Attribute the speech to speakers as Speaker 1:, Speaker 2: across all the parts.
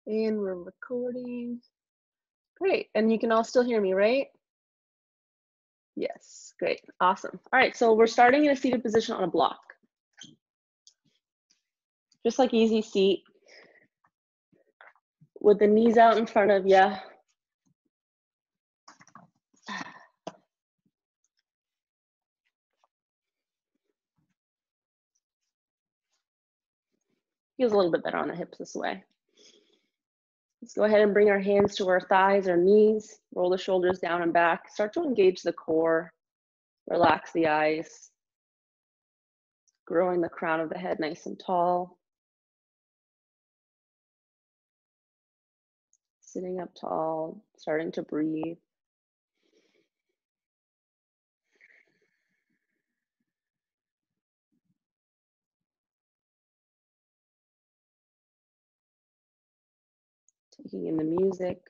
Speaker 1: And we're recording. Great. And you can all still hear me, right? Yes. Great. Awesome. All right. So we're starting in a seated position on a block. Just like easy seat with the knees out in front of you. Feels a little bit better on the hips this way. Let's go ahead and bring our hands to our thighs or knees. Roll the shoulders down and back. Start to engage the core. Relax the eyes. Growing the crown of the head nice and tall. Sitting up tall, starting to breathe. Taking in the music.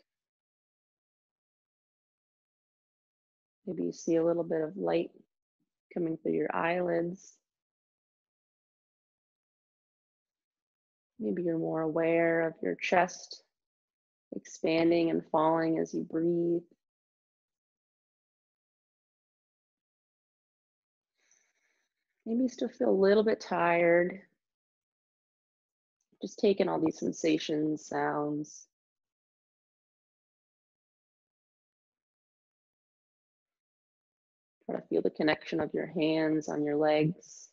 Speaker 1: Maybe you see a little bit of light coming through your eyelids. Maybe you're more aware of your chest expanding and falling as you breathe. Maybe you still feel a little bit tired. Just taking all these sensations, sounds. Try to feel the connection of your hands on your legs.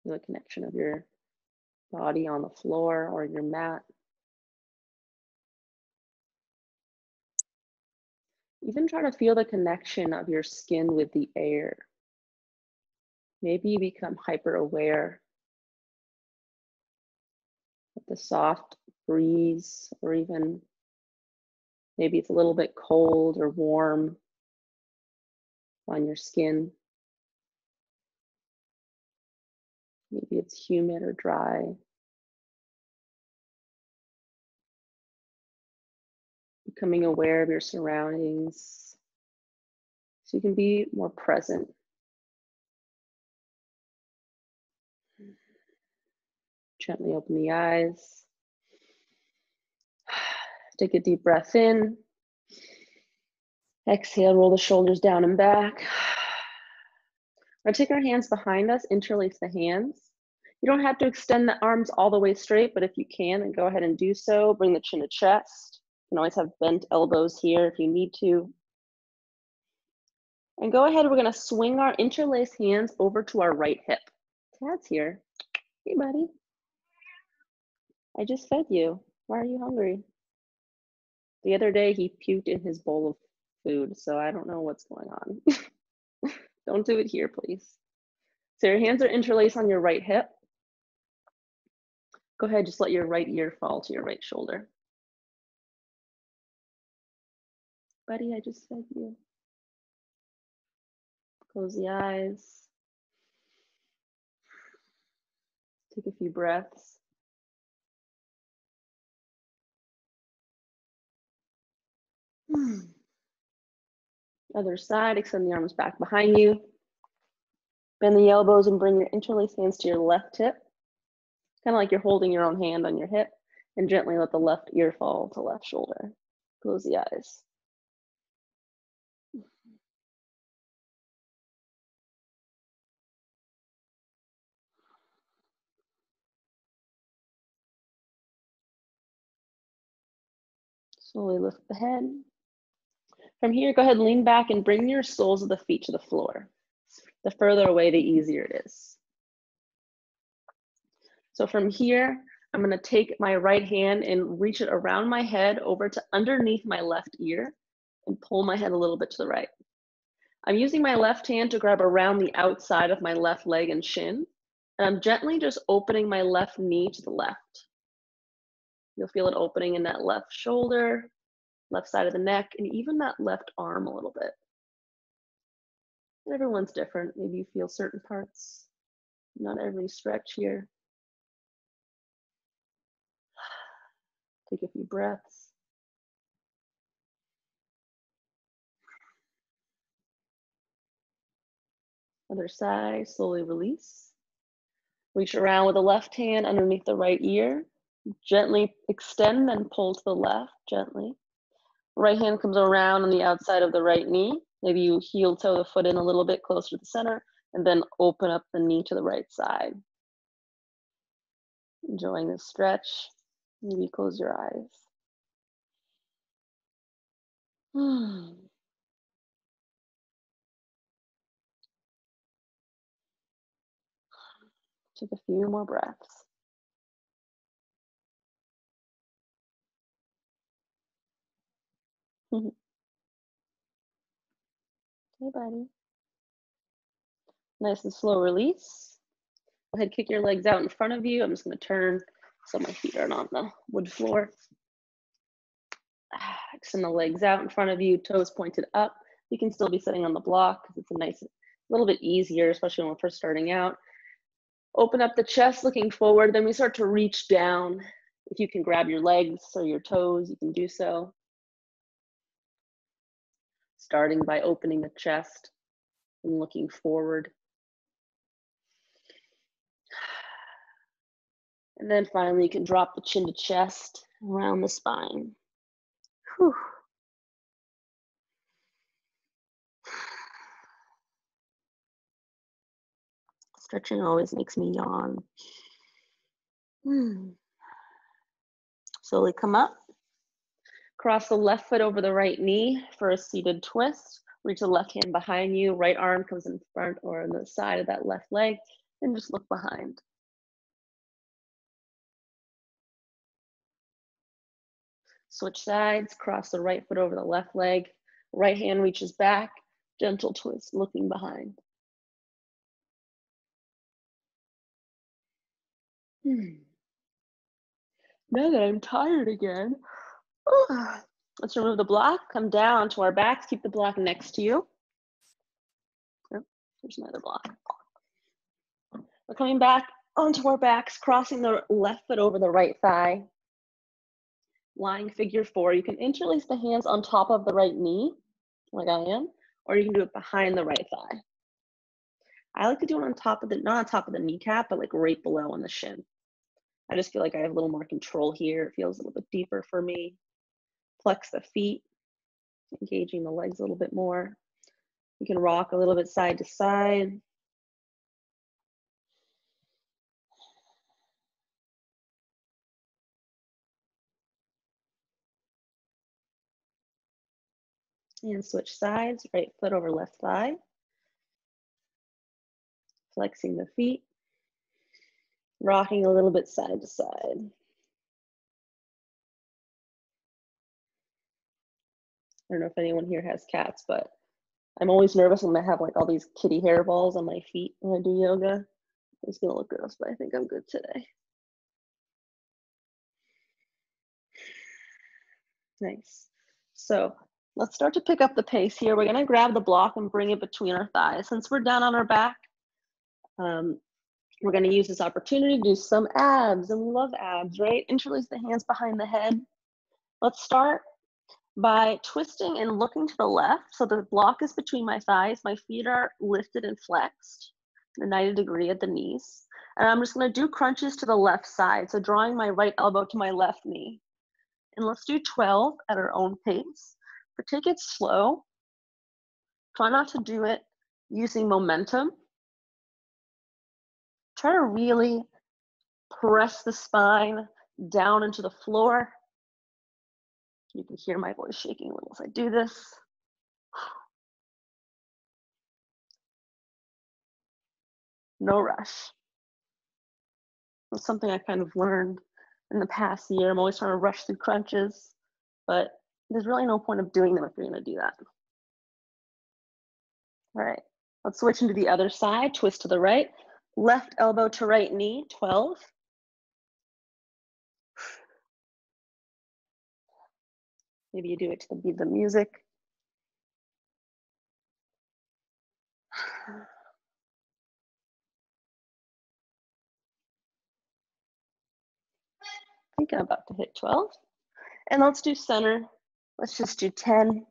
Speaker 1: Feel the connection of your body on the floor or your mat. Even try to feel the connection of your skin with the air. Maybe you become hyper aware of the soft breeze, or even maybe it's a little bit cold or warm on your skin. Maybe it's humid or dry. Becoming aware of your surroundings so you can be more present. Gently open the eyes. Take a deep breath in. Exhale, roll the shoulders down and back. We're gonna take our hands behind us, interlace the hands. You don't have to extend the arms all the way straight, but if you can, then go ahead and do so. Bring the chin to chest. You can always have bent elbows here if you need to. And go ahead, we're gonna swing our interlaced hands over to our right hip. Tad's here. Hey, buddy. I just fed you. Why are you hungry? The other day, he puked in his bowl of food, so I don't know what's going on. Don't do it here, please. So your hands are interlaced on your right hip. Go ahead, just let your right ear fall to your right shoulder. Buddy, I just fed you. Close the eyes. Take a few breaths. Other side, extend the arms back behind you. Bend the elbows and bring your interlaced hands to your left hip. Kind of like you're holding your own hand on your hip, and gently let the left ear fall to left shoulder. Close the eyes. Slowly lift the head. From here, go ahead and lean back and bring your soles of the feet to the floor. The further away, the easier it is. So from here, I'm gonna take my right hand and reach it around my head over to underneath my left ear and pull my head a little bit to the right. I'm using my left hand to grab around the outside of my left leg and shin, and I'm gently just opening my left knee to the left. You'll feel it opening in that left shoulder, left side of the neck, and even that left arm a little bit. And everyone's different. Maybe you feel certain parts, not every stretch here. Take a few breaths. Other side, slowly release. Reach around with the left hand underneath the right ear. Gently extend and pull to the left, gently. Right hand comes around on the outside of the right knee. Maybe you heel toe the foot in a little bit closer to the center, and then open up the knee to the right side. Enjoying this stretch. Maybe close your eyes. Take a few more breaths. Hey, buddy. Nice and slow release. Go ahead, kick your legs out in front of you. I'm just going to turn so my feet aren't on the wood floor. Extend the legs out in front of you, toes pointed up. You can still be sitting on the block because it's a little bit easier, especially when we're first starting out. Open up the chest, looking forward. Then we start to reach down. If you can grab your legs or your toes, you can do so. Starting by opening the chest and looking forward. And then finally, you can drop the chin to chest around the spine. Whew. Stretching always makes me yawn. Slowly come up. Cross the left foot over the right knee for a seated twist. Reach the left hand behind you. Right arm comes in front or on the side of that left leg. And just look behind. Switch sides. Cross the right foot over the left leg. Right hand reaches back. Gentle twist, looking behind. Now that I'm tired again, let's remove the block. Come down to our backs. Keep the block next to you. Oh, there's another block. We're coming back onto our backs, crossing the left foot over the right thigh. Lying figure 4. You can interlace the hands on top of the right knee, like I am, or you can do it behind the right thigh. I like to do it on top of the, not on top of the kneecap, but like right below on the shin. I just feel like I have a little more control here. It feels a little bit deeper for me. Flex the feet, engaging the legs a little bit more. You can rock a little bit side to side. And switch sides, right foot over left thigh. Flexing the feet. Rocking a little bit side to side. I don't know if anyone here has cats, but I'm always nervous when I have like all these kitty hairballs on my feet when I do yoga. It's gonna look gross, but I think I'm good today. Nice. So let's start to pick up the pace here. We're gonna grab the block and bring it between our thighs. Since we're down on our back, we're gonna use this opportunity to do some abs, and we love abs, right? Interlace the hands behind the head. Let's start by twisting and looking to the left. So the block is between my thighs. My feet are lifted and flexed at a 90 degree at the knees. And I'm just gonna do crunches to the left side. So drawing my right elbow to my left knee. And let's do 12 at our own pace. But take it slow. Try not to do it using momentum. Try to really press the spine down into the floor. You can hear my voice shaking a little as I do this. No rush. That's something I kind of learned in the past year. I'm always trying to rush through crunches, but there's really no point of doing them if you're gonna do that. All right, let's switch into the other side. Twist to the right. Left elbow to right knee, 12. Maybe you do it to the beat of the music. I think I'm about to hit 12. And let's do center. Let's just do 10.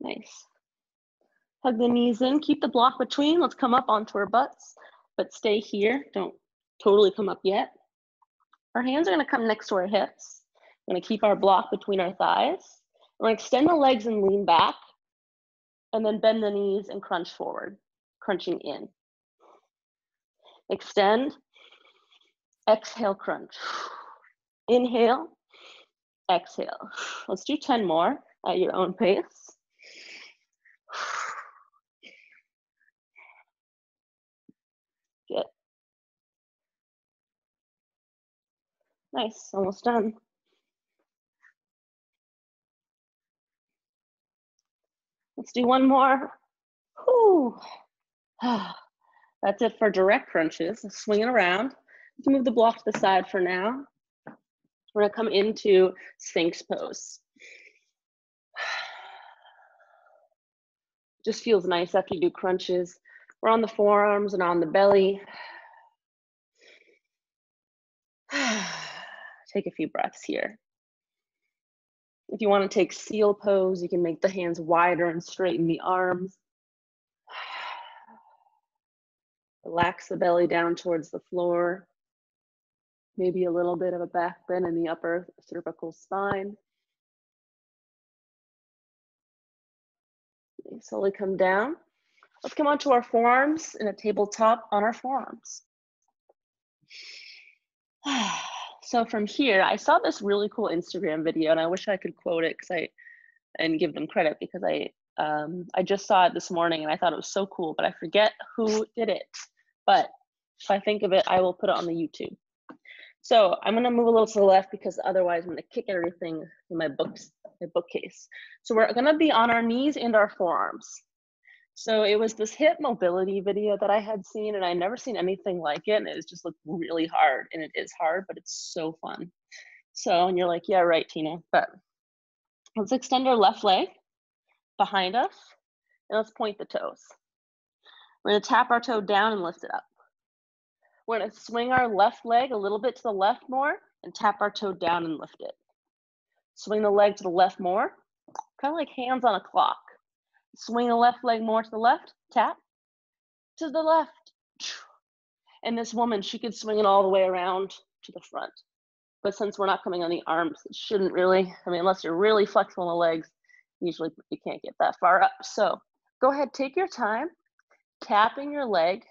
Speaker 1: Nice. Hug the knees in, keep the block between. Let's come up onto our butts, but stay here. Don't totally come up yet. Our hands are gonna come next to our hips. We're gonna keep our block between our thighs. We're gonna extend the legs and lean back, and then bend the knees and crunch forward, crunching in. Extend, exhale, crunch. Inhale, exhale. Let's do 10 more at your own pace. Good. Nice, almost done. Let's do one more. Whew. That's it for direct crunches. Swing it around. You can move the block to the side for now. We're gonna come into Sphinx pose. Just feels nice after you do crunches. We're on the forearms and on the belly. Take a few breaths here. If you want to take seal pose, you can make the hands wider and straighten the arms. Relax the belly down towards the floor. Maybe a little bit of a back bend in the upper cervical spine. Slowly come down. Let's come onto our forearms in a tabletop on our forearms. So from here, I saw this really cool Instagram video, and I wish I could quote it and give them credit, because I just saw it this morning and I thought it was so cool, but I forget who did it. But if I think of it, I will put it on the YouTube. So I'm gonna move a little to the left, because otherwise I'm gonna kick everything in my bookcase. So we're gonna be on our knees and our forearms. So it was this hip mobility video that I had seen, and I'd never seen anything like it, and it just looked really hard, and it is hard, but it's so fun. So, and you're like, yeah, right, Tina, but let's extend our left leg behind us, and let's point the toes. We're gonna tap our toe down and lift it up. We're gonna swing our left leg a little bit to the left more, and tap our toe down and lift it. Swing the leg to the left more, kind of like hands on a clock. Swing the left leg more to the left, tap to the left. And this woman, she could swing it all the way around to the front. But since we're not coming on the arms, it shouldn't really, I mean, unless you're really flexible in the legs, usually you can't get that far up. So go ahead, take your time, tapping your leg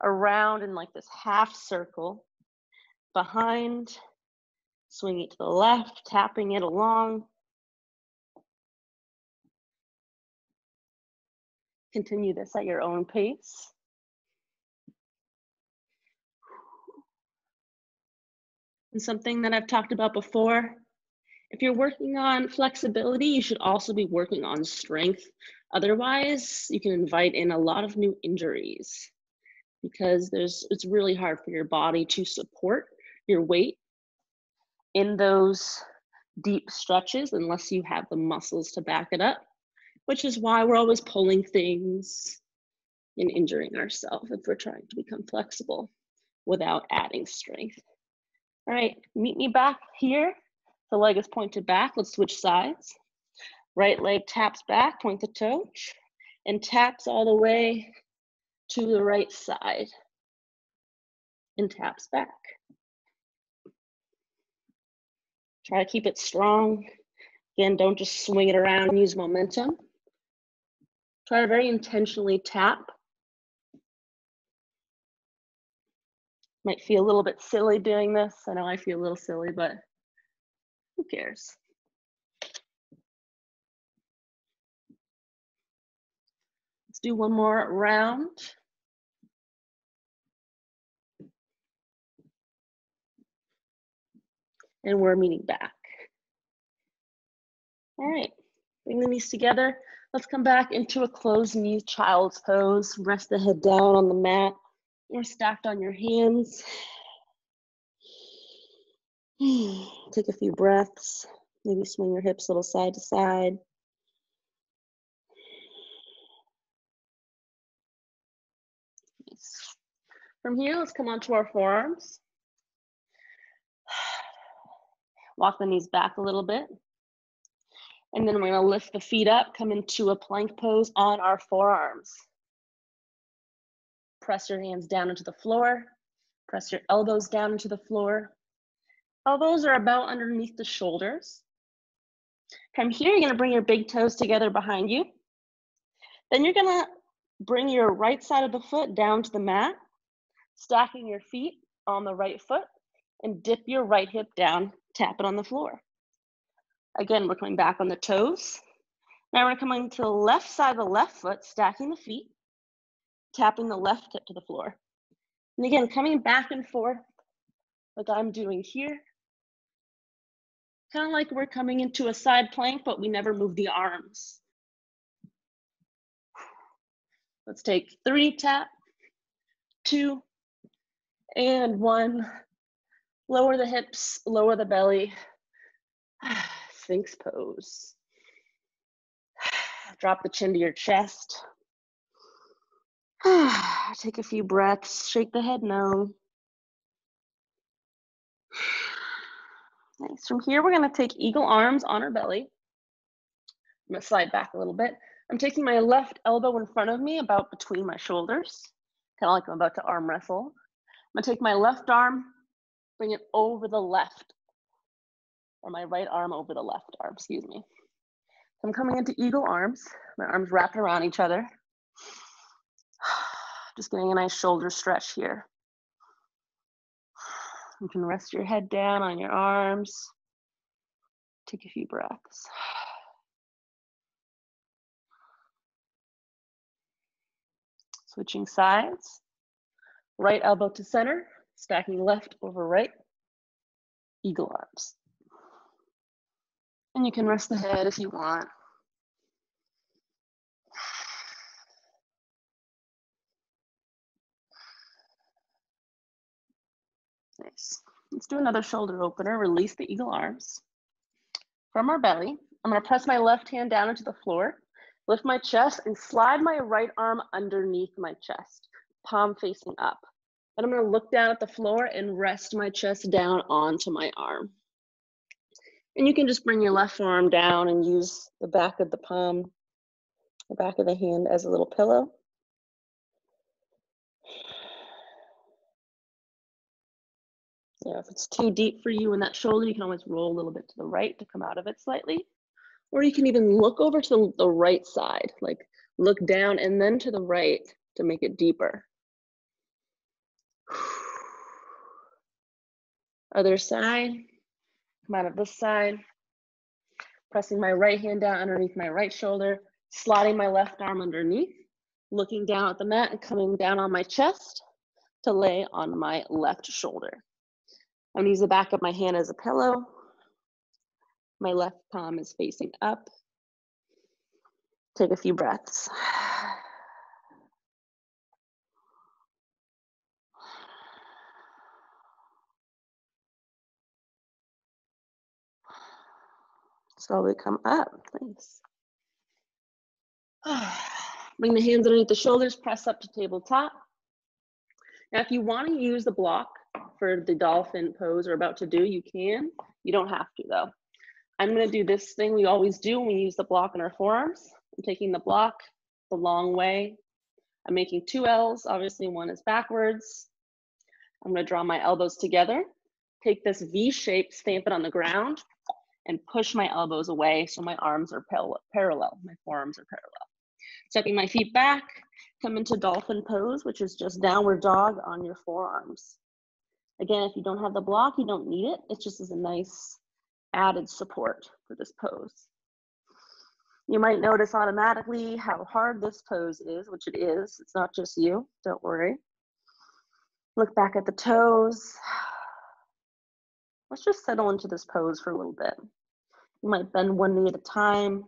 Speaker 1: around in like this half circle, behind, swing it to the left, tapping it along. Continue this at your own pace. And something that I've talked about before, if you're working on flexibility, you should also be working on strength. Otherwise, you can invite in a lot of new injuries, because it's really hard for your body to support your weight in those deep stretches unless you have the muscles to back it up, which is why we're always pulling things and injuring ourselves if we're trying to become flexible without adding strength. All right, meet me back here. The leg is pointed back. Let's switch sides. Right leg taps back, point the toe, and taps all the way to the right side and taps back. Try to keep it strong. Again, don't just swing it around, use momentum. Try to very intentionally tap. Might feel a little bit silly doing this. I know I feel a little silly, but who cares? Let's do one more round. And we're meeting back. All right, bring the knees together. Let's come back into a closed knee child's pose. Rest the head down on the mat or stacked on your hands. Take a few breaths. Maybe swing your hips a little side to side. Nice. From here, let's come onto our forearms. Walk the knees back a little bit. And then we're gonna lift the feet up, come into a plank pose on our forearms. Press your hands down into the floor. Press your elbows down into the floor. Elbows are about underneath the shoulders. From here, you're gonna bring your big toes together behind you. Then you're gonna bring your right side of the foot down to the mat, stacking your feet on the right foot, and dip your right hip down, tap it on the floor. Again, we're coming back on the toes. Now we're coming to the left side of the left foot, stacking the feet, tapping the left hip to the floor. And again, coming back and forth like I'm doing here. Kind of like we're coming into a side plank, but we never move the arms. Let's take 3, tap, 2, and 1. Lower the hips, lower the belly. Sphinx pose. Drop the chin to your chest. Take a few breaths, shake the head no. Nice. From here, we're gonna take eagle arms on our belly. I'm gonna slide back a little bit. I'm taking my left elbow in front of me, about between my shoulders, kind of like I'm about to arm wrestle. I'm gonna take my left arm, bring it over the left, or my right arm over the left arm, excuse me. So I'm coming into eagle arms, my arms wrapped around each other. Just getting a nice shoulder stretch here. You can rest your head down on your arms. Take a few breaths. Switching sides. Right elbow to center, stacking left over right. Eagle arms. And you can rest the head if you want. Nice. Let's do another shoulder opener. Release the eagle arms. From our belly, I'm gonna press my left hand down into the floor, lift my chest, and slide my right arm underneath my chest, palm facing up. Then I'm gonna look down at the floor and rest my chest down onto my arm. And you can just bring your left arm down and use the back of the palm, the back of the hand as a little pillow. Yeah, if it's too deep for you in that shoulder, you can always roll a little bit to the right to come out of it slightly. Or you can even look over to the right side, like look down and then to the right to make it deeper. Other side, come out of this side. Pressing my right hand down underneath my right shoulder, sliding my left arm underneath, looking down at the mat and coming down on my chest to lay on my left shoulder. I'm gonna use the back of my hand as a pillow. My left palm is facing up. Take a few breaths. Slowly come up, thanks. Bring the hands underneath the shoulders, press up to tabletop. Now, if you want to use the block for the dolphin pose we're about to do, you can. You don't have to though. I'm gonna do this thing we always do when we use the block in our forearms. I'm taking the block the long way. I'm making 2 L's, obviously one is backwards. I'm gonna draw my elbows together, take this V shape, stamp it on the ground, and push my elbows away so my arms are parallel, my forearms are parallel. Stepping my feet back, come into dolphin pose, which is just downward dog on your forearms. Again, if you don't have the block, you don't need it. It just is a nice added support for this pose. You might notice automatically how hard this pose is, which it is. It's not just you, don't worry. Look back at the toes. Let's just settle into this pose for a little bit. You might bend one knee at a time.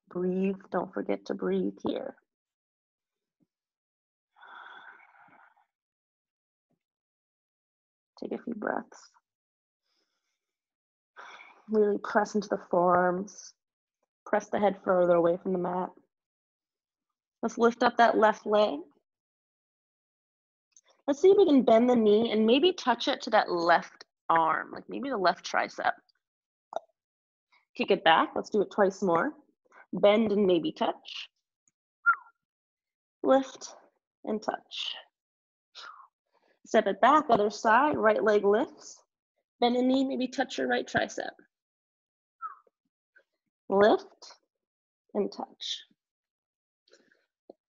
Speaker 1: Breathe, don't forget to breathe here. Take a few breaths. Really press into the forearms. Press the head further away from the mat. Let's lift up that left leg. Let's see if we can bend the knee and maybe touch it to that left arm, like maybe the left tricep. Kick it back. Let's do it twice more. Bend and maybe touch. Lift and touch. Step it back, other side, right leg lifts. Bend the knee, maybe touch your right tricep. Lift and touch.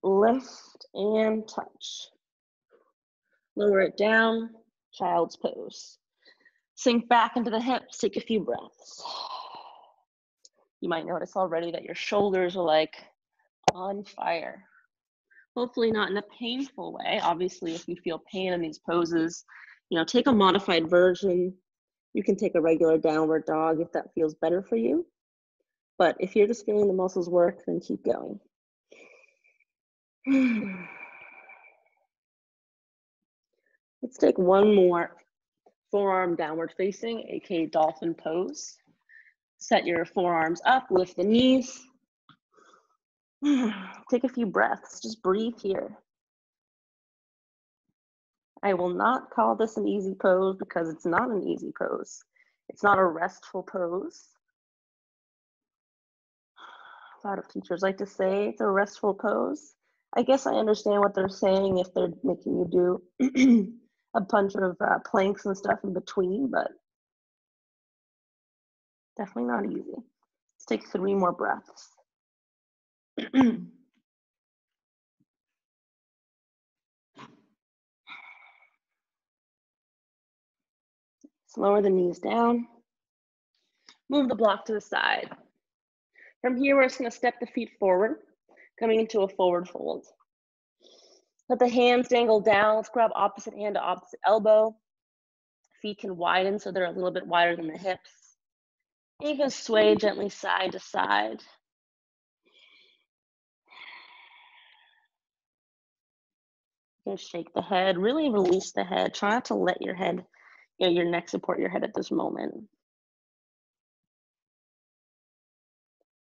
Speaker 1: Lift and touch. Lower it down, child's pose. Sink back into the hips, take a few breaths. You might notice already that your shoulders are like on fire. Hopefully not in a painful way. Obviously, if you feel pain in these poses, take a modified version. You can take a regular downward dog if that feels better for you. But if you're just feeling the muscles work, then keep going. Let's take one more forearm downward facing, aka dolphin pose. Set your forearms up, lift the knees. Take a few breaths, just breathe here. I will not call this an easy pose because it's not an easy pose. It's not a restful pose. A lot of teachers like to say it's a restful pose. I guess I understand what they're saying if they're making you do a bunch of planks and stuff in between, but definitely not easy. Let's take 3 more breaths. Lower the knees down. Move the block to the side. From here, we're just going to step the feet forward, coming into a forward fold. Let the hands dangle down. Let's grab opposite hand to opposite elbow. Feet can widen so they're a little bit wider than the hips. And you can sway gently side to side. You can shake the head, really release the head. Try not to let your head, your neck support your head at this moment.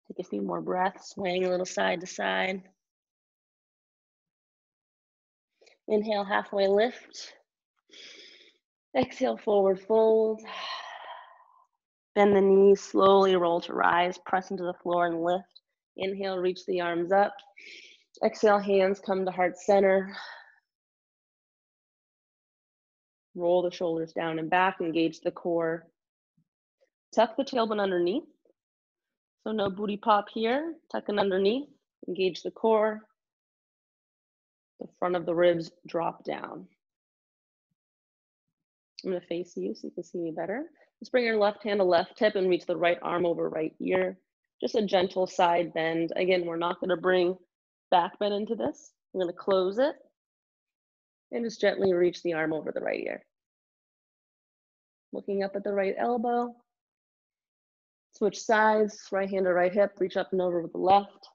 Speaker 1: Take a few more breaths, swaying a little side to side. Inhale, halfway lift. Exhale, forward fold. Bend the knees, slowly roll to rise, press into the floor and lift. Inhale, reach the arms up. Exhale, hands come to heart center. Roll the shoulders down and back, engage the core. Tuck the tailbone underneath. So no booty pop here, tucking underneath, engage the core. The front of the ribs drop down. I'm gonna face you so you can see me better. Let's bring your left hand to left hip and reach the right arm over right ear. Just a gentle side bend. Again, we're not gonna bring back bend into this. I'm gonna close it and just gently reach the arm over the right ear. Looking up at the right elbow. Switch sides, right hand to right hip, reach up and over with the left.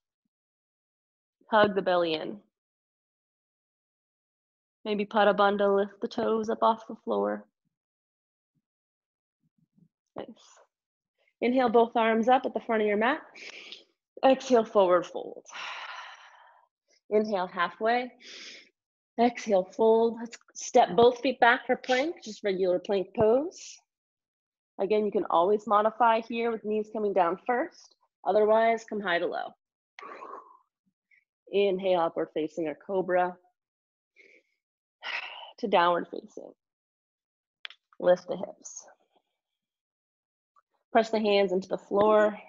Speaker 1: Hug the belly in. Maybe pada bandha, lift the toes up off the floor. Nice. Inhale, both arms up at the front of your mat. Exhale, forward fold. Inhale, halfway. Exhale, fold. Let's step both feet back for plank, just regular plank pose. Again, you can always modify here with knees coming down first. Otherwise, come high to low. Inhale, upward facing or cobra. To downward facing. Lift the hips. Press the hands into the floor.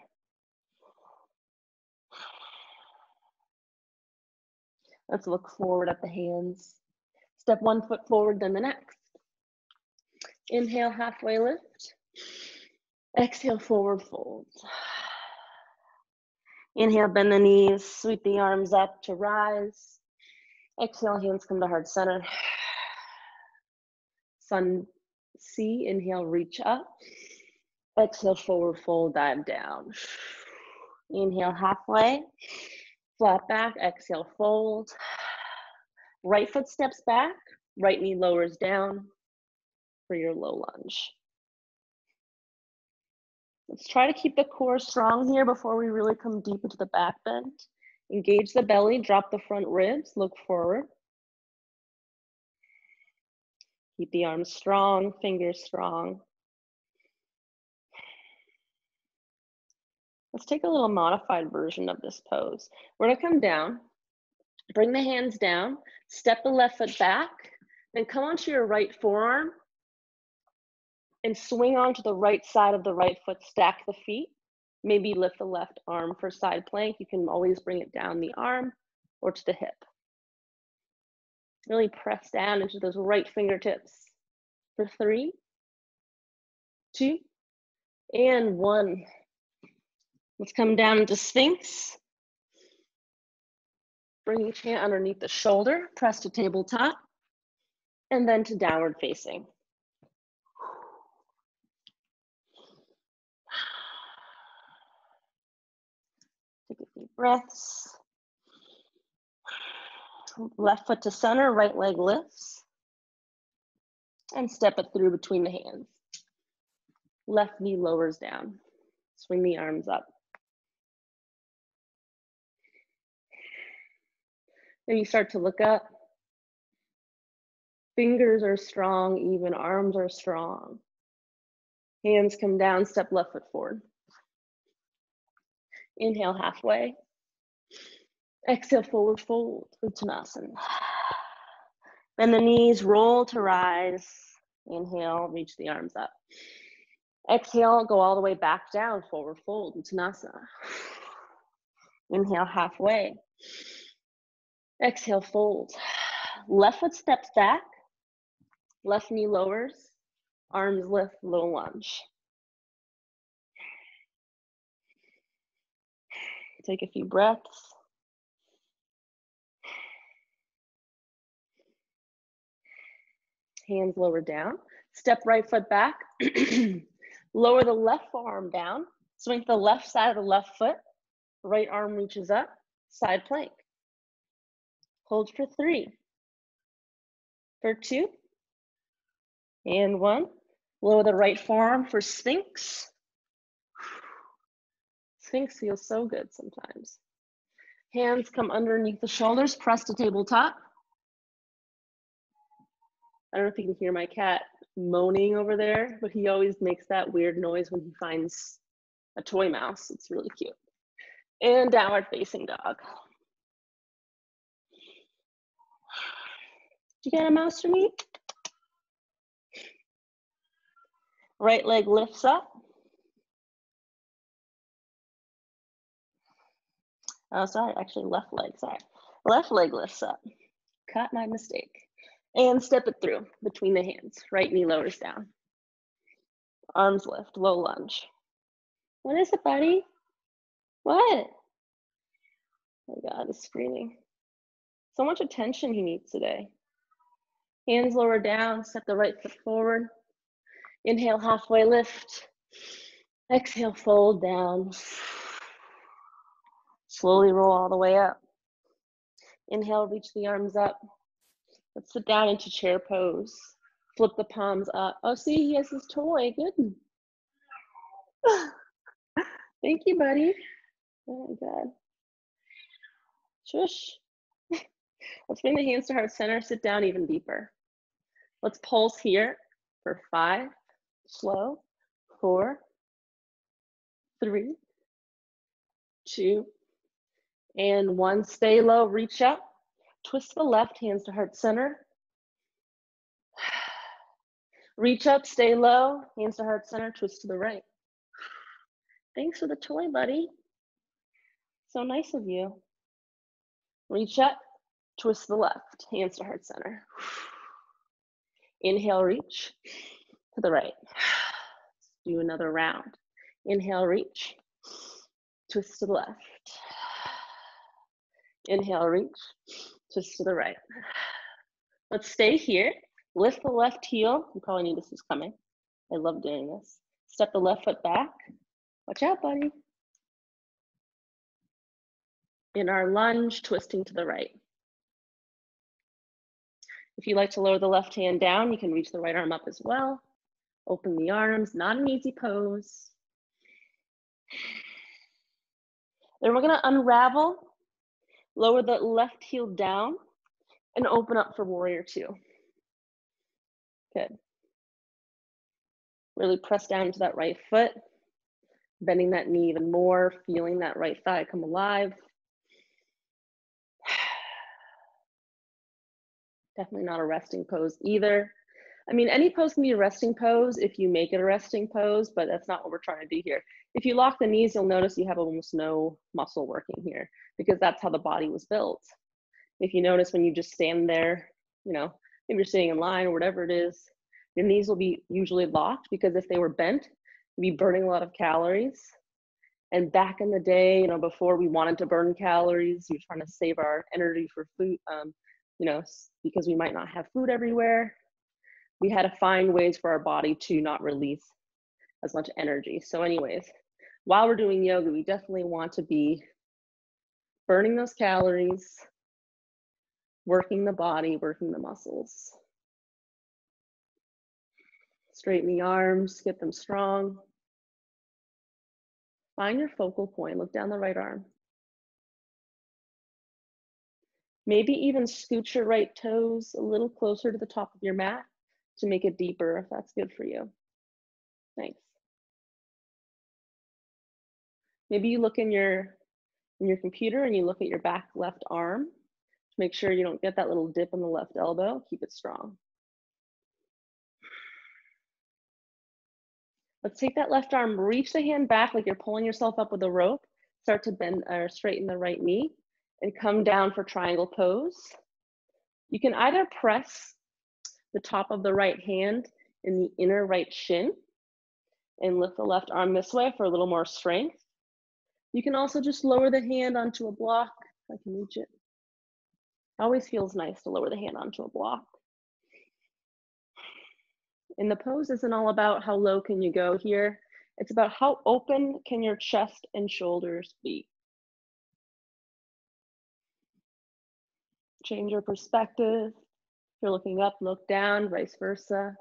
Speaker 1: Let's look forward at the hands. Step one foot forward, then the next. Inhale, halfway lift. Exhale, forward fold. Inhale, bend the knees, sweep the arms up to rise. Exhale, hands come to heart center. Sun C, inhale, reach up. Exhale, forward fold, dive down. Inhale, halfway. Flat back, exhale, fold. Right foot steps back, right knee lowers down for your low lunge. Let's try to keep the core strong here before we really come deep into the back bend. Engage the belly, drop the front ribs, look forward. Keep the arms strong, fingers strong. Let's take a little modified version of this pose. We're gonna come down, bring the hands down, step the left foot back, then come onto your right forearm and swing onto the right side of the right foot, stack the feet. Maybe lift the left arm for side plank. You can always bring it down the arm or to the hip. Really press down into those right fingertips for 3, 2, and 1. Let's come down into Sphinx. Bring each hand underneath the shoulder, press to tabletop, and then to downward facing. Take a few breaths. Left foot to center, right leg lifts. And step it through between the hands. Left knee lowers down. Swing the arms up. Then you start to look up. Fingers are strong, even arms are strong. Hands come down, step left foot forward. Inhale halfway. Exhale, forward fold, Uttanasana. Bend the knees, roll to rise. Inhale, reach the arms up. Exhale, go all the way back down, forward fold, Uttanasana. Inhale halfway. Exhale, fold. Left foot steps back. Left knee lowers. Arms lift, little lunge. Take a few breaths. Hands lower down. Step right foot back. Lower the left forearm down. Swing to the left side of the left foot. Right arm reaches up. Side plank. Hold for 3. For 2. And 1. Lower the right forearm for Sphinx. Sphinx feels so good sometimes. Hands come underneath the shoulders, press to tabletop. I don't know if you can hear my cat moaning over there, but he always makes that weird noise when he finds a toy mouse. It's really cute. And downward facing dog. Did you get a mouse for me? Right leg lifts up. Oh, sorry, actually left leg, sorry. Left leg lifts up. Caught my mistake. And step it through between the hands. Right knee lowers down. Arms lift, low lunge. What is it, buddy? What? Oh my God, he's screaming. So much attention he needs today. Hands lower down, step the right foot forward. Inhale, halfway lift. Exhale, fold down. Slowly roll all the way up. Inhale, reach the arms up. Let's sit down into chair pose. Flip the palms up. Oh, see, he has his toy. Good. Thank you, buddy. Oh my God. Shush. Let's bring the hands to heart center. Sit down even deeper. Let's pulse here for 5. Slow. 4, 3, 2, and 1. Stay low, reach up. Twist the left, hands to heart center. Reach up, stay low, hands to heart center, twist to the right. Thanks for the toy, buddy. So nice of you. Reach up, twist to the left, hands to heart center. Inhale, reach to the right. Let's do another round. Inhale, reach, twist to the left. Inhale, reach, twist to the right. Let's stay here. Lift the left heel. You probably knew this was coming. I love doing this. Step the left foot back. Watch out, buddy. In our lunge, twisting to the right. If you like to lower the left hand down, you can reach the right arm up as well. Open the arms, not an easy pose. Then we're gonna unravel, lower the left heel down, and open up for warrior 2. Good. Really press down into that right foot. Bending that knee even more, feeling that right thigh come alive. Definitely not a resting pose either. I mean, any pose can be a resting pose if you make it a resting pose, but that's not what we're trying to do here. If you lock the knees, you'll notice you have almost no muscle working here because that's how the body was built. If you notice when you just stand there, you know, if you're sitting in line or whatever it is, your knees will be usually locked because if they were bent, you'd be burning a lot of calories. And back in the day, you know, before we wanted to burn calories, we were trying to save our energy for food, you know, because we might not have food everywhere. We had to find ways for our body to not release as much energy. So anyways, while we're doing yoga, we definitely want to be burning those calories, working the body, working the muscles. Straighten the arms, get them strong. Find your focal point, look down the right arm. Maybe even scoot your right toes a little closer to the top of your mat to make it deeper if that's good for you. Thanks. Maybe you look in your computer and you look at your back left arm to make sure you don't get that little dip in the left elbow. Keep it strong. Let's take that left arm, reach the hand back like you're pulling yourself up with a rope. Start to bend or straighten the right knee and come down for triangle pose. You can either press the top of the right hand in the inner right shin and lift the left arm this way for a little more strength. You can also just lower the hand onto a block. If I can reach it. Always feels nice to lower the hand onto a block. And the pose isn't all about how low can you go here. It's about how open can your chest and shoulders be. Change your perspective. If you're looking up, look down, vice versa.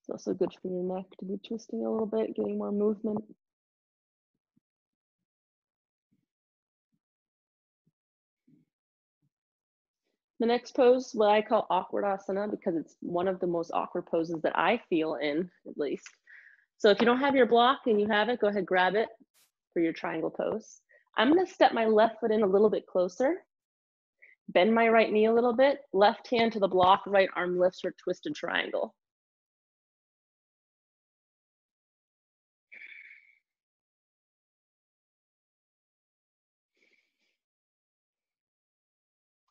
Speaker 1: It's also good for your neck to be twisting a little bit, getting more movement. The next pose, what I call awkward asana, because it's one of the most awkward poses that I feel in, at least. So if you don't have your block and you have it, go ahead, grab it for your triangle pose. I'm gonna step my left foot in a little bit closer, bend my right knee a little bit, left hand to the block, right arm lifts for twisted triangle.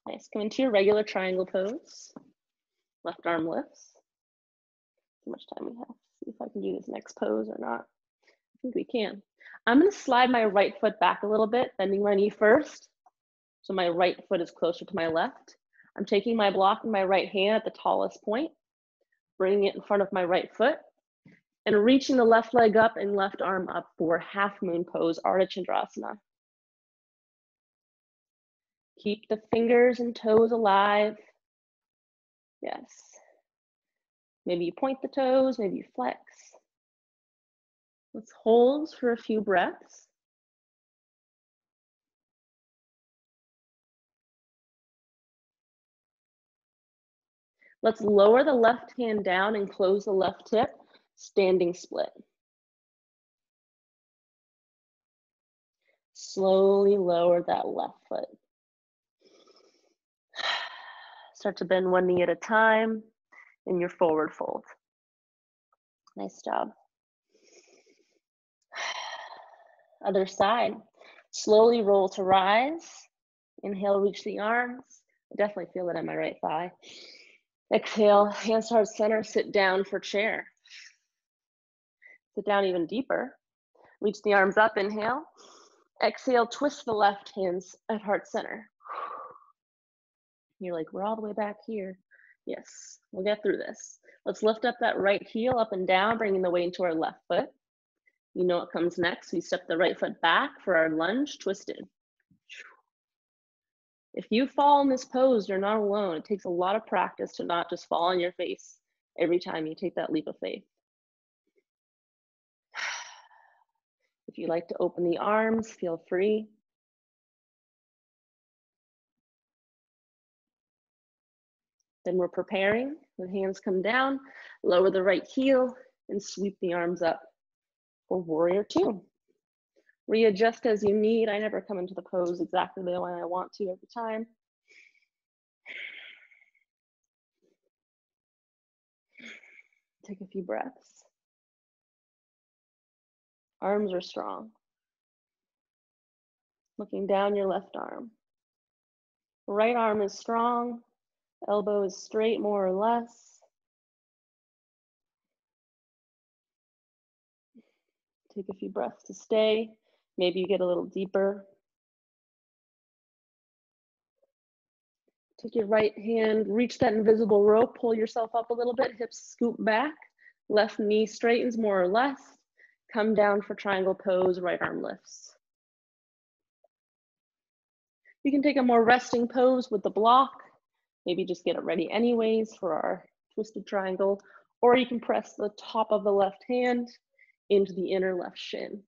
Speaker 1: Nice, come into your regular triangle pose. Left arm lifts. How much time we have? See if I can do this next pose or not. I think we can. I'm gonna slide my right foot back a little bit, bending my knee first. So my right foot is closer to my left. I'm taking my block in my right hand at the tallest point, bringing it in front of my right foot, and reaching the left leg up and left arm up for half moon pose, Ardha Chandrasana. Keep the fingers and toes alive. Yes. Maybe you point the toes, maybe you flex. Let's hold for a few breaths. Let's lower the left hand down and close the left hip, standing split. Slowly lower that left foot. Start to bend one knee at a time in your forward fold. Nice job. Other side. Slowly roll to rise. Inhale, reach the arms. I definitely feel it in my right thigh. Exhale, hands to heart center, sit down for chair. Sit down even deeper. Reach the arms up, inhale. Exhale, twist the left hands at heart center. You're like, we're all the way back here. Yes, we'll get through this. Let's lift up that right heel up and down, bringing the weight into our left foot. You know what comes next. We step the right foot back for our lunge, twisted. If you fall in this pose, you're not alone. It takes a lot of practice to not just fall on your face every time you take that leap of faith. If you like to open the arms, feel free. Then we're preparing. The hands come down, lower the right heel, and sweep the arms up for warrior two. Readjust as you need. I never come into the pose exactly the way I want to every time. Take a few breaths. Arms are strong. Looking down your left arm. Right arm is strong. Elbow is straight more or less. Take a few breaths to stay. Maybe you get a little deeper. Take your right hand, reach that invisible rope, pull yourself up a little bit, hips scoop back. Left knee straightens more or less. Come down for triangle pose, right arm lifts. You can take a more resting pose with the block. Maybe just get it ready anyways for our twisted triangle, or you can press the top of the left hand into the inner left shin.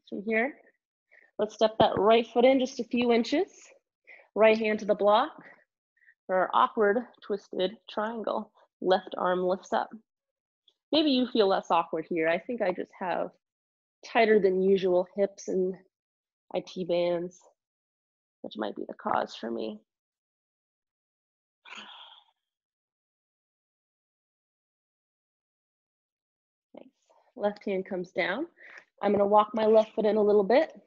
Speaker 1: From here, let's step that right foot in just a few inches. Right hand to the block for our awkward twisted triangle. Left arm lifts up. Maybe you feel less awkward here. I think I just have tighter than usual hips and IT bands, which might be the cause for me. Nice. Left hand comes down. I'm gonna walk my left foot in a little bit,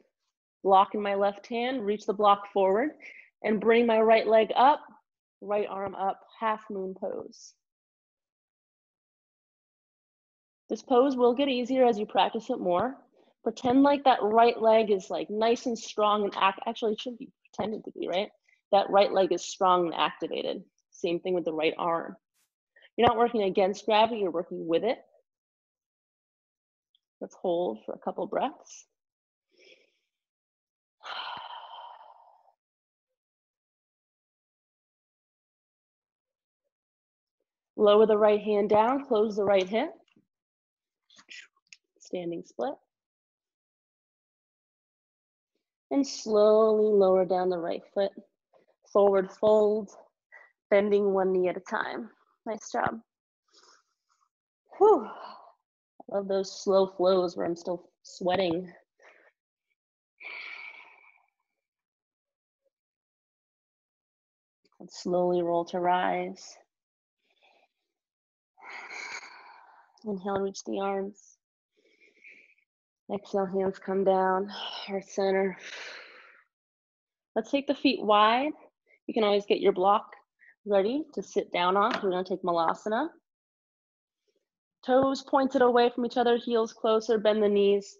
Speaker 1: block in my left hand, reach the block forward, and bring my right leg up, right arm up, half moon pose. This pose will get easier as you practice it more. Pretend like that right leg is like nice and strong and actually it shouldn't be pretending to be, right? That right leg is strong and activated. Same thing with the right arm. You're not working against gravity, you're working with it. Let's hold for a couple breaths. Lower the right hand down, close the right hip. Standing split. And slowly lower down the right foot. Forward fold, bending one knee at a time. Nice job. Whew. I love those slow flows where I'm still sweating. And slowly roll to rise. Inhale, reach the arms. Exhale, hands come down, heart center. Let's take the feet wide. You can always get your block ready to sit down on. We're gonna take Malasana. Toes pointed away from each other, heels closer, bend the knees.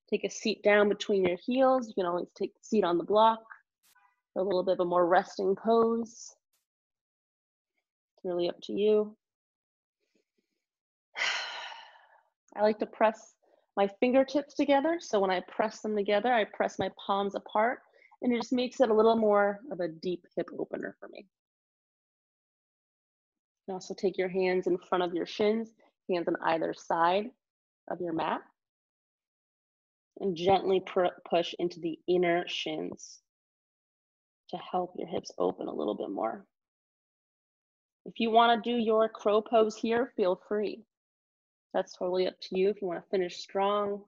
Speaker 1: Take a seat down between your heels. You can always take the seat on the block for a little bit of a more resting pose. It's really up to you. I like to press my fingertips together. So when I press them together, I press my palms apart and it just makes it a little more of a deep hip opener for me. You can also take your hands in front of your shins, hands on either side of your mat, and gently push into the inner shins to help your hips open a little bit more. If you want to do your crow pose here, feel free. That's totally up to you if you want to finish strong,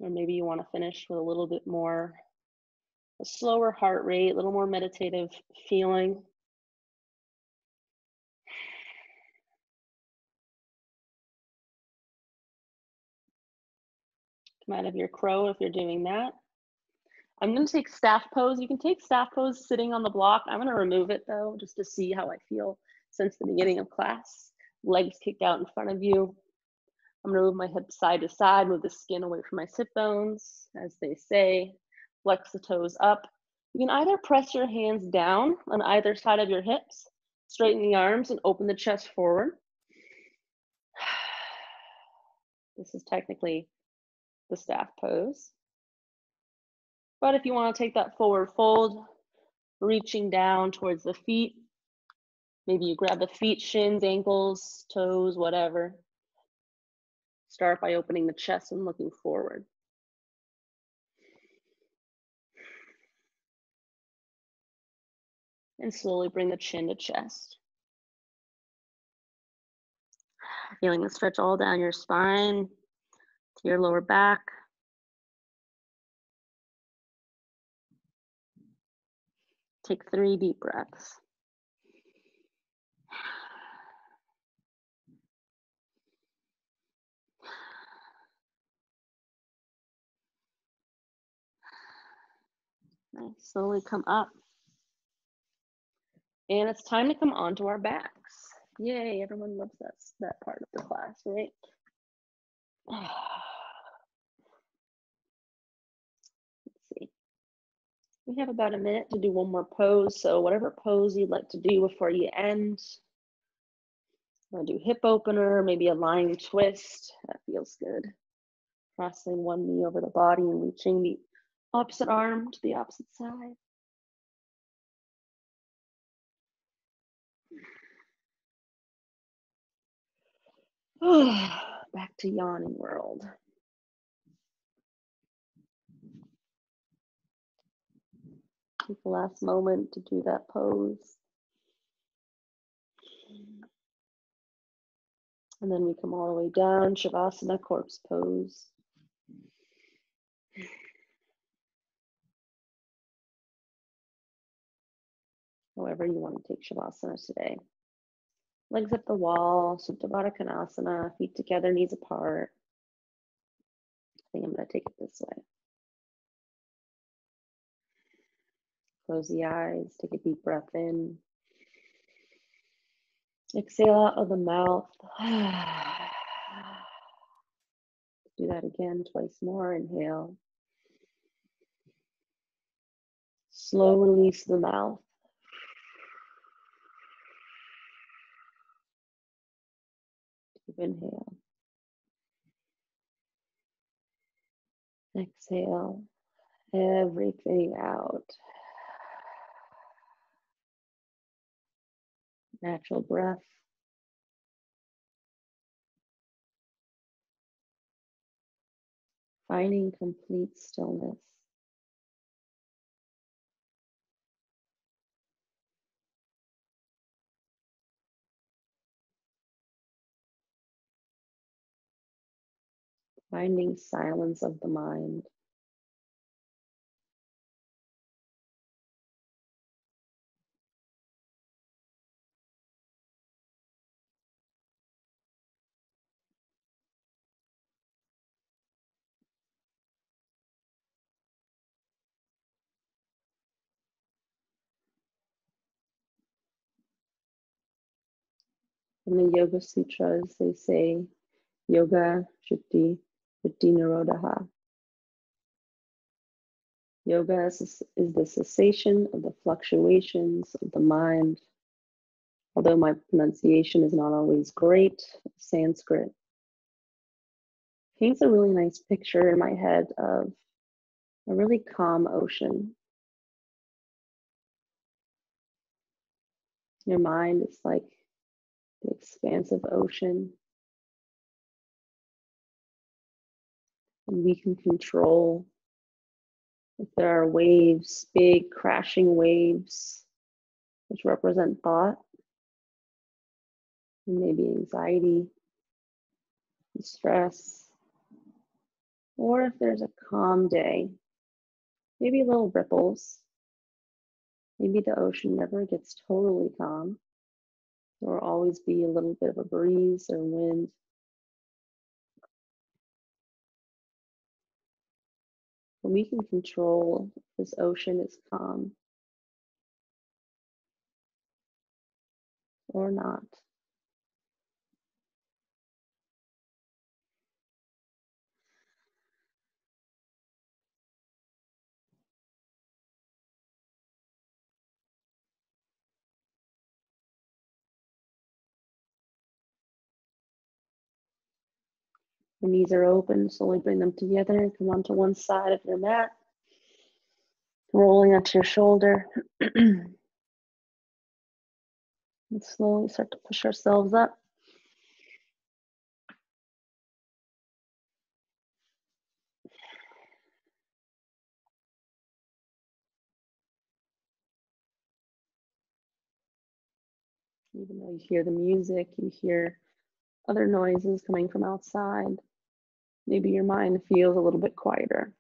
Speaker 1: or maybe you want to finish with a little bit more, a slower heart rate, a little more meditative feeling. Come out of your crow if you're doing that. I'm going to take staff pose. You can take staff pose sitting on the block. I'm going to remove it though, just to see how I feel since the beginning of class. Legs kicked out in front of you. I'm going to move my hips side to side, move the skin away from my sit bones, as they say. Flex the toes up. You can either press your hands down on either side of your hips, straighten the arms, and open the chest forward. This is technically the staff pose. But if you want to take that forward fold, reaching down towards the feet, maybe you grab the feet, shins, ankles, toes, whatever. Start by opening the chest and looking forward. And slowly bring the chin to chest. Feeling the stretch all down your spine, to your lower back. Take 3 deep breaths. Nice. Slowly come up. And it's time to come onto our backs. Yay, everyone loves that part of the class, right? Let's see. We have about a minute to do one more pose. So whatever pose you'd like to do before you end. I'm gonna do hip opener, maybe a lying twist. That feels good. Crossing one knee over the body and reaching the opposite arm to the opposite side. Back to yawning world. Take the last moment to do that pose. And then we come all the way down, Shavasana, corpse pose. However you want to take Shavasana today. Legs up the wall, Supta Baddha Konasana, feet together, knees apart. I think I'm going to take it this way. Close the eyes, take a deep breath in. Exhale out of the mouth. Do that again, twice more. Inhale. Slow release the mouth. Deep inhale. Exhale everything out. Natural breath. Finding complete stillness. Finding silence of the mind. In the Yoga Sutras, they say, Yoga Shuddhi Vritti Nirodha. Yoga is the cessation of the fluctuations of the mind. Although my pronunciation is not always great, Sanskrit paints a really nice picture in my head of a really calm ocean. Your mind is like the expansive ocean. And we can control if there are waves, big crashing waves, which represent thought, and maybe anxiety, and stress, or if there's a calm day, maybe little ripples, maybe the ocean never gets totally calm. There will always be a little bit of a breeze or wind. But we can control if this ocean is calm or not. The knees are open, slowly bring them together and come onto one side of your mat, rolling onto your shoulder. And slowly start to push ourselves up. Even though you hear the music, you hear other noises coming from outside. Maybe your mind feels a little bit quieter.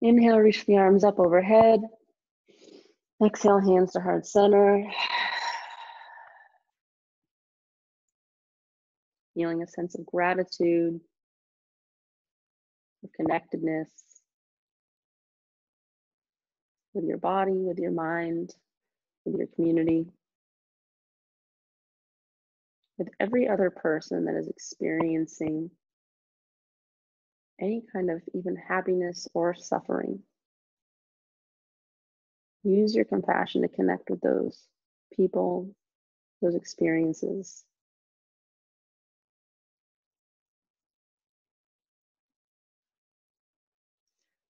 Speaker 1: Inhale, reach the arms up overhead. Exhale, hands to heart center. Feeling a sense of gratitude, of connectedness with your body, with your mind, with your community, with every other person that is experiencing any kind of even happiness or suffering. Use your compassion to connect with those people, those experiences.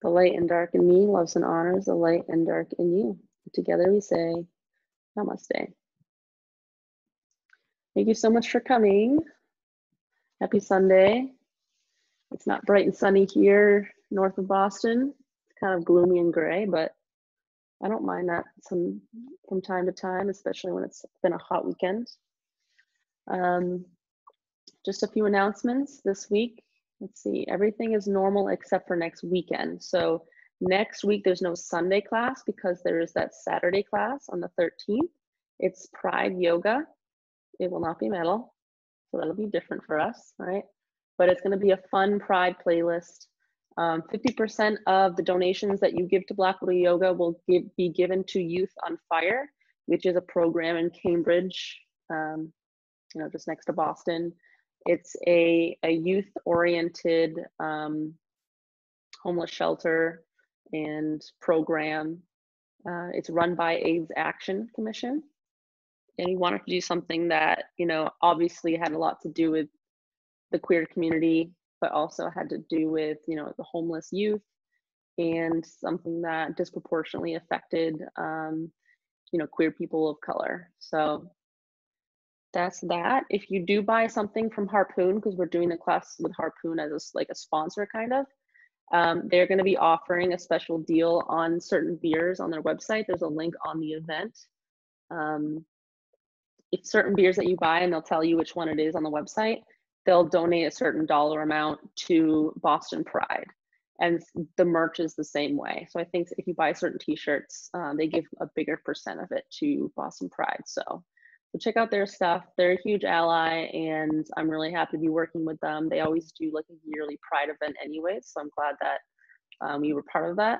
Speaker 1: The light and dark in me loves and honors the light and dark in you. Together we say, Namaste. Thank you so much for coming. Happy Sunday. It's not bright and sunny here north of Boston. It's kind of gloomy and gray, but I don't mind that from time to time, especially when it's been a hot weekend. Just a few announcements this week. Let's see, everything is normal except for next weekend. So next week, there's no Sunday class because there is that Saturday class on the 13th. It's Pride Yoga. It will not be metal, so that'll be different for us, right? But it's gonna be a fun Pride playlist. 50% of the donations that you give to Black Widow Yoga will be given to Youth on Fire, which is a program in Cambridge, just next to Boston. It's a youth-oriented homeless shelter and program. It's run by AIDS Action Commission. And we wanted to do something that, obviously had a lot to do with the queer community, but also had to do with, the homeless youth and something that disproportionately affected, queer people of color. So that's that. If you do buy something from Harpoon, because we're doing the class with Harpoon as a sponsor kind of, they're going to be offering a special deal on certain beers on their website. There's a link on the event. If certain beers that you buy, and they'll tell you which one it is on the website, they'll donate a certain dollar amount to Boston Pride. And the merch is the same way. So I think if you buy certain t-shirts, they give a bigger percent of it to Boston Pride. So check out their stuff. They're a huge ally, and I'm really happy to be working with them. They always do like a yearly Pride event anyways, so I'm glad that we were part of that.